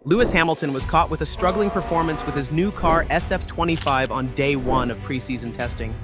Lewis Hamilton was caught with a struggling performance with his new car SF-25 on day 1 of preseason testing.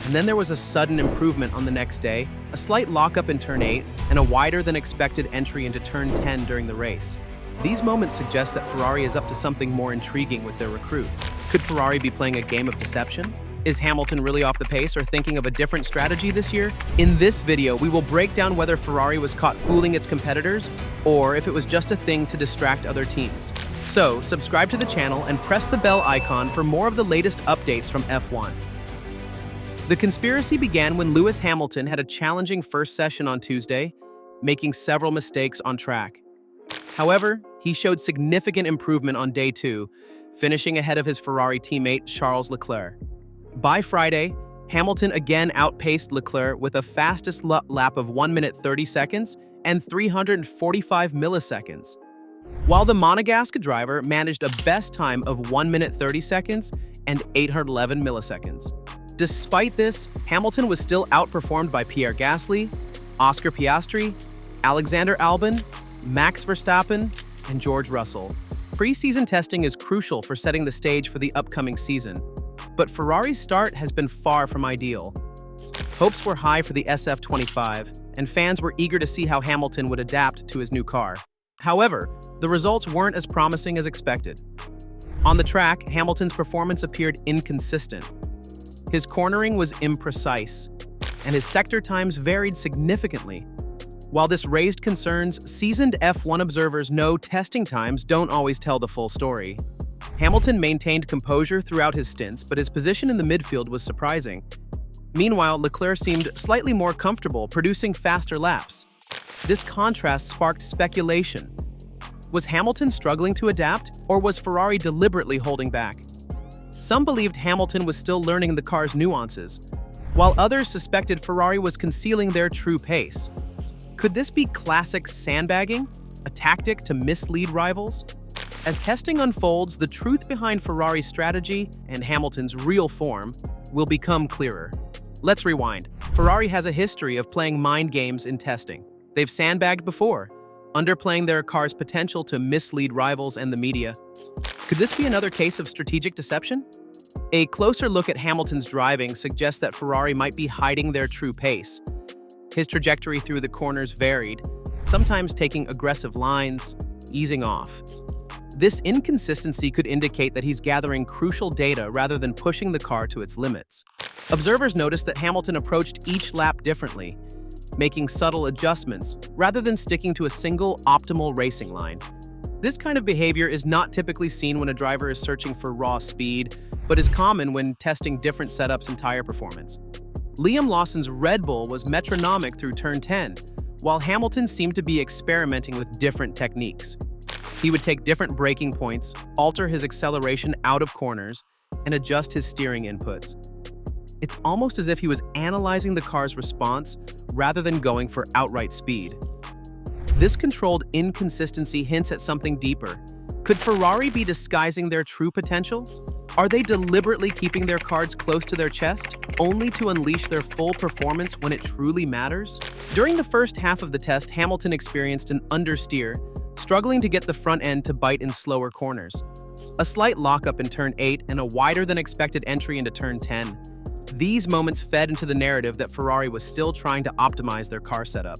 And then there was a sudden improvement on the next day, a slight lockup in turn 8, and a wider than expected entry into turn 10 during the race. These moments suggest that Ferrari is up to something more intriguing with their recruit. Could Ferrari be playing a game of deception? Is Hamilton really off the pace or thinking of a different strategy this year? In this video, we will break down whether Ferrari was caught fooling its competitors or if it was just a thing to distract other teams. So, subscribe to the channel and press the bell icon for more of the latest updates from F1. The conspiracy began when Lewis Hamilton had a challenging first session on Tuesday, making several mistakes on track. However, he showed significant improvement on day 2, finishing ahead of his Ferrari teammate Charles Leclerc. By Friday, Hamilton again outpaced Leclerc with a fastest lap of 1 minute 30 seconds and 345 milliseconds, while the Monegasque driver managed a best time of 1 minute 30 seconds and 811 milliseconds. Despite this, Hamilton was still outperformed by Pierre Gasly, Oscar Piastri, Alexander Albon, Max Verstappen, and George Russell. Preseason testing is crucial for setting the stage for the upcoming season, but Ferrari's start has been far from ideal. Hopes were high for the SF-25, and fans were eager to see how Hamilton would adapt to his new car. However, the results weren't as promising as expected. On the track, Hamilton's performance appeared inconsistent. His cornering was imprecise, and his sector times varied significantly. While this raised concerns, seasoned F1 observers know testing times don't always tell the full story. Hamilton maintained composure throughout his stints, but his position in the midfield was surprising. Meanwhile, Leclerc seemed slightly more comfortable, producing faster laps. This contrast sparked speculation. Was Hamilton struggling to adapt, or was Ferrari deliberately holding back? Some believed Hamilton was still learning the car's nuances, while others suspected Ferrari was concealing their true pace. Could this be classic sandbagging, a tactic to mislead rivals? As testing unfolds, the truth behind Ferrari's strategy and Hamilton's real form will become clearer. Let's rewind. Ferrari has a history of playing mind games in testing. They've sandbagged before, underplaying their car's potential to mislead rivals and the media. Could this be another case of strategic deception? A closer look at Hamilton's driving suggests that Ferrari might be hiding their true pace. His trajectory through the corners varied, sometimes taking aggressive lines, easing off. This inconsistency could indicate that he's gathering crucial data rather than pushing the car to its limits. Observers noticed that Hamilton approached each lap differently, making subtle adjustments rather than sticking to a single optimal racing line. This kind of behavior is not typically seen when a driver is searching for raw speed, but is common when testing different setups and tire performance. Liam Lawson's Red Bull was metronomic through turn 10, while Hamilton seemed to be experimenting with different techniques. He would take different braking points, alter his acceleration out of corners, and adjust his steering inputs. It's almost as if he was analyzing the car's response rather than going for outright speed. This controlled inconsistency hints at something deeper. Could Ferrari be disguising their true potential? Are they deliberately keeping their cards close to their chest, only to unleash their full performance when it truly matters? During the first half of the test, Hamilton experienced an understeer, struggling to get the front end to bite in slower corners. A slight lockup in turn 8 and a wider than expected entry into turn 10. These moments fed into the narrative that Ferrari was still trying to optimize their car setup.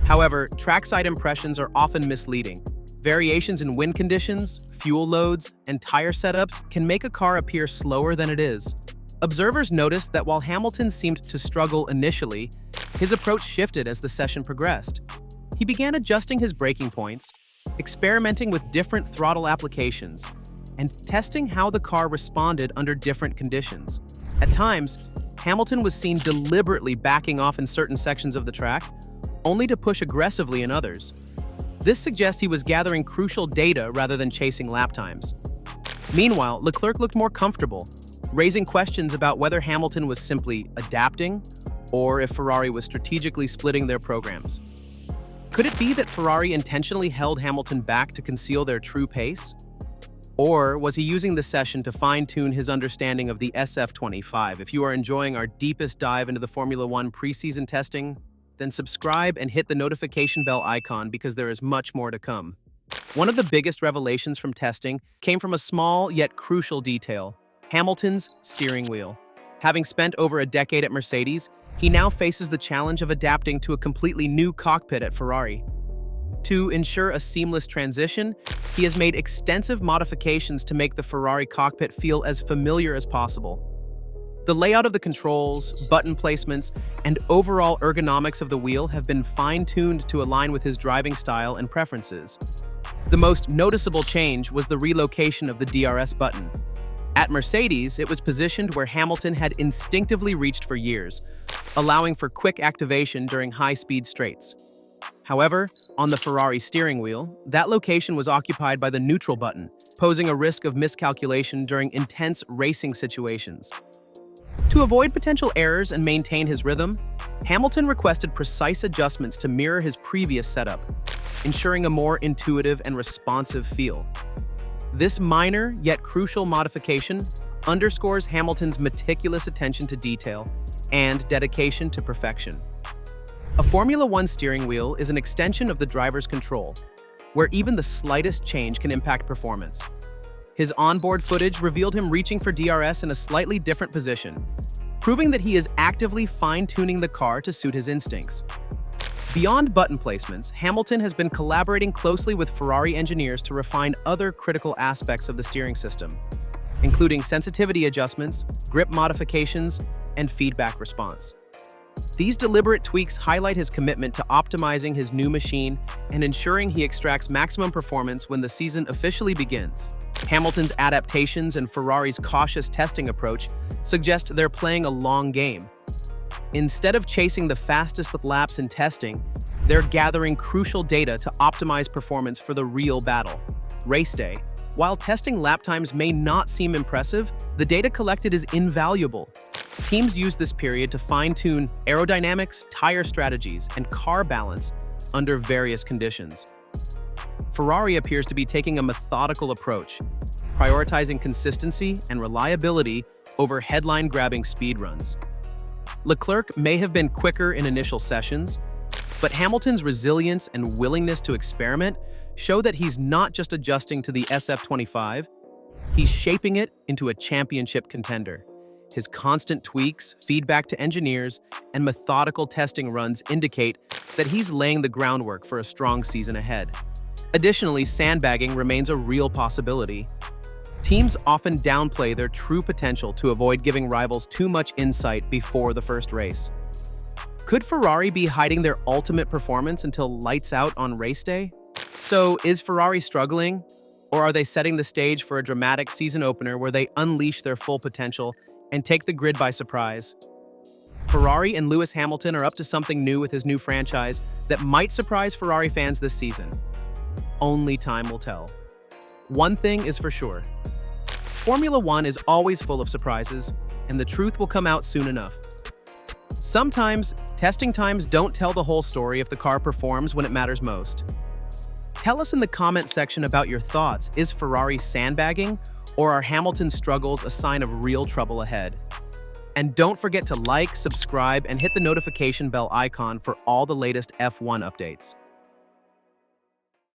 However, trackside impressions are often misleading. Variations in wind conditions, fuel loads, and tire setups can make a car appear slower than it is. Observers noticed that while Hamilton seemed to struggle initially, his approach shifted as the session progressed. He began adjusting his braking points, experimenting with different throttle applications, and testing how the car responded under different conditions. At times, Hamilton was seen deliberately backing off in certain sections of the track, only to push aggressively in others. This suggests he was gathering crucial data rather than chasing lap times. Meanwhile, Leclerc looked more comfortable, raising questions about whether Hamilton was simply adapting or if Ferrari was strategically splitting their programs. Could it be that Ferrari intentionally held Hamilton back to conceal their true pace? Or was he using the session to fine-tune his understanding of the SF-25? If you are enjoying our deepest dive into the Formula One preseason testing, then subscribe and hit the notification bell icon because there is much more to come. One of the biggest revelations from testing came from a small yet crucial detail: Hamilton's steering wheel. Having spent over a decade at Mercedes, he now faces the challenge of adapting to a completely new cockpit at Ferrari. To ensure a seamless transition, he has made extensive modifications to make the Ferrari cockpit feel as familiar as possible. The layout of the controls, button placements, and overall ergonomics of the wheel have been fine-tuned to align with his driving style and preferences. The most noticeable change was the relocation of the DRS button. At Mercedes, it was positioned where Hamilton had instinctively reached for years, allowing for quick activation during high-speed straights. However, on the Ferrari steering wheel, that location was occupied by the neutral button, posing a risk of miscalculation during intense racing situations. To avoid potential errors and maintain his rhythm, Hamilton requested precise adjustments to mirror his previous setup, ensuring a more intuitive and responsive feel. This minor yet crucial modification underscores Hamilton's meticulous attention to detail and dedication to perfection. A Formula One steering wheel is an extension of the driver's control, where even the slightest change can impact performance. His onboard footage revealed him reaching for DRS in a slightly different position, proving that he is actively fine-tuning the car to suit his instincts. Beyond button placements, Hamilton has been collaborating closely with Ferrari engineers to refine other critical aspects of the steering system, including sensitivity adjustments, grip modifications, and feedback response. These deliberate tweaks highlight his commitment to optimizing his new machine and ensuring he extracts maximum performance when the season officially begins. Hamilton's adaptations and Ferrari's cautious testing approach suggest they're playing a long game. Instead of chasing the fastest laps in testing, they're gathering crucial data to optimize performance for the real battle, race day. While testing lap times may not seem impressive, the data collected is invaluable. Teams use this period to fine-tune aerodynamics, tire strategies, and car balance under various conditions. Ferrari appears to be taking a methodical approach, prioritizing consistency and reliability over headline-grabbing speed runs. Leclerc may have been quicker in initial sessions, but Hamilton's resilience and willingness to experiment show that he's not just adjusting to the SF-25, he's shaping it into a championship contender. His constant tweaks, feedback to engineers, and methodical testing runs indicate that he's laying the groundwork for a strong season ahead. Additionally, sandbagging remains a real possibility. Teams often downplay their true potential to avoid giving rivals too much insight before the first race. Could Ferrari be hiding their ultimate performance until lights out on race day? So, is Ferrari struggling, or are they setting the stage for a dramatic season opener where they unleash their full potential and take the grid by surprise? Ferrari and Lewis Hamilton are up to something new with his new franchise that might surprise Ferrari fans this season. Only time will tell. One thing is for sure: Formula One is always full of surprises, and the truth will come out soon enough. Sometimes, testing times don't tell the whole story if the car performs when it matters most. Tell us in the comment section about your thoughts. Is Ferrari sandbagging, or are Hamilton's struggles a sign of real trouble ahead? And don't forget to like, subscribe, and hit the notification bell icon for all the latest F1 updates.